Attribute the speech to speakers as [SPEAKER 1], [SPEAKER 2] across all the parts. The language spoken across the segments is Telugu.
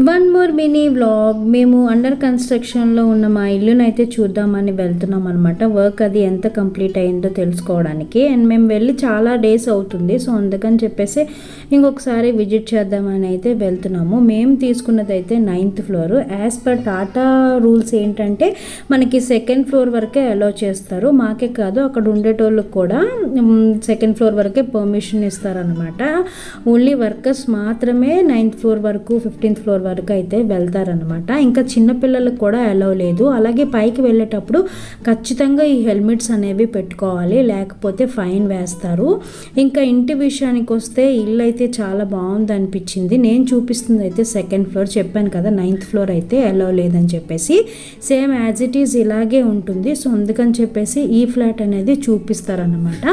[SPEAKER 1] One more mini vlog. మేము అండర్ కన్స్ట్రక్షన్లో ఉన్న మా ఇల్లును అయితే చూద్దామని వెళ్తున్నాం అనమాట. వర్క్ అది ఎంత కంప్లీట్ అయిందో తెలుసుకోవడానికి. అండ్ మేము వెళ్ళి చాలా డేస్ అవుతుంది. సో అందుకని చెప్పేసి ఇంకొకసారి విజిట్ చేద్దామని అయితే వెళ్తున్నాము. మేము తీసుకున్నది అయితే 9th floor. As per Tata rules ఏంటంటే మనకి 2nd ఫ్లోర్ వరకే అలౌ చేస్తారు. మాకే కాదు, అక్కడ ఉండేటోళ్ళకి కూడా 2nd ఫ్లోర్ వరకే పర్మిషన్ ఇస్తారనమాట. ఓన్లీ వర్కర్స్ మాత్రమే 9th ఫ్లోర్ వరకు 15th ఫ్లోర్ వరకు అయితే వెళ్తారనమాట. ఇంకా చిన్నపిల్లలకు కూడా అలౌ లేదు. అలాగే పైకి వెళ్ళేటప్పుడు ఖచ్చితంగా ఈ హెల్మెట్స్ అనేవి పెట్టుకోవాలి, లేకపోతే ఫైన్ వేస్తారు. ఇంకా ఇంటి విషయానికి వస్తే ఇల్లు అయితే చాలా బాగుంది అనిపించింది. నేను చూపిస్తుంది అయితే 2nd ఫ్లోర్. చెప్పాను కదా 9th ఫ్లోర్ అయితే అలౌ లేదని చెప్పేసి. సేమ్ యాజ్ ఇట్ ఈజ్ ఇలాగే ఉంటుంది. సో అందుకని చెప్పేసి ఈ ఫ్లాట్ అనేది చూపిస్తారనమాట.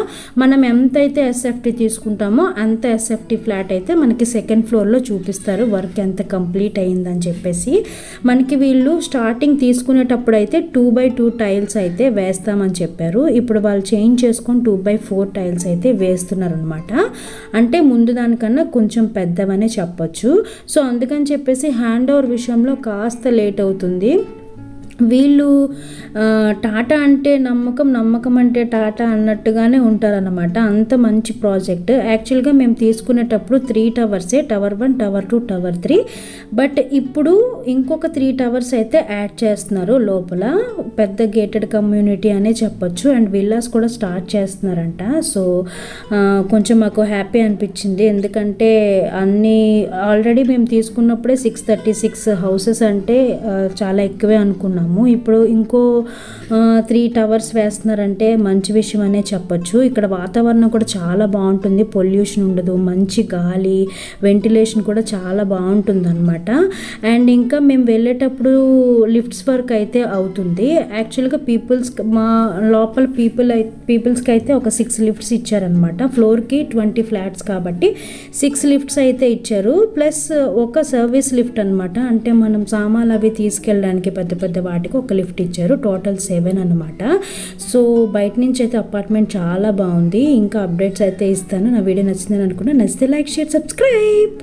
[SPEAKER 1] మనం ఎంతైతే ఎస్ఎఫ్టీ తీసుకుంటామో అంత ఎస్ఎఫ్టీ ఫ్లాట్ అయితే మనకి 2nd ఫ్లోర్లో చూపిస్తారు, వర్క్ ఎంత కంప్లీట్ అయిందని చెప్పేసి. మనకి వీళ్ళు స్టార్టింగ్ తీసుకునేటప్పుడు అయితే 2x2 టైల్స్ అయితే వేస్తామని చెప్పారు. ఇప్పుడు వాళ్ళు చేంజ్ చేసుకొని 2x4 టైల్స్ అయితే వేస్తున్నారు అనమాట. అంటే ముందు దానికన్నా కొంచెం పెద్దవనే చెప్పొచ్చు. సో అందుకని చెప్పేసి హ్యాండ్ ఓవర్ విషయంలో కాస్త లేట్ అవుతుంది. వీళ్ళు టాటా అంటే నమ్మకం, నమ్మకం అంటే టాటా అన్నట్టుగానే ఉంటారనమాట. అంత మంచి ప్రాజెక్ట్. యాక్చువల్గా మేము తీసుకునేటప్పుడు 3 టవర్సే, టవర్ 1, టవర్ 2, టవర్ 3. బట్ ఇప్పుడు ఇంకొక 3 టవర్స్ అయితే యాడ్ చేస్తున్నారు లోపల. పెద్ద గేటెడ్ కమ్యూనిటీ అనే చెప్పొచ్చు. అండ్ విల్లాస్ కూడా స్టార్ట్ చేస్తున్నారంట. సో కొంచెం మాకు హ్యాపీ అనిపించింది. ఎందుకంటే అన్నీ ఆల్రెడీ మేము తీసుకున్నప్పుడే 636 హౌసెస్ అంటే చాలా ఎక్కువే అనుకున్నాం. ఇప్పుడు ఇంకో 3 టవర్స్ వేస్తున్నారంటే మంచి విషయం అనే చెప్పొచ్చు. ఇక్కడ వాతావరణం కూడా చాలా బాగుంటుంది, పొల్యూషన్ ఉండదు, మంచి గాలి, వెంటిలేషన్ కూడా చాలా బాగుంటుంది అనమాట. అండ్ ఇంకా మేము వెళ్ళేటప్పుడు లిఫ్ట్స్ వర్క్ అయితే అవుతుంది. యాక్చువల్గా మా లోపల పీపుల్స్కి అయితే ఒక 6 లిఫ్ట్స్ ఇచ్చారనమాట. ఫ్లోర్కి 20 ఫ్లాట్స్ కాబట్టి 6 లిఫ్ట్స్ అయితే ఇచ్చారు. ప్లస్ ఒక సర్వీస్ లిఫ్ట్ అనమాట. అంటే మనం సామాన్లు అవి తీసుకెళ్ళడానికి పెద్ద పెద్ద వాటికి ఒక లిఫ్ట్ ఇచ్చారు. టోటల్ 7 అనమాట. సో బయట నుంచి అయితే అపార్ట్మెంట్ చాలా బాగుంది. ఇంకా అప్డేట్స్ అయితే ఇస్తాను. నా వీడియో నచ్చిందని అనుకున్నా. నచ్చితే లైక్, షేర్, సబ్స్క్రైబ్.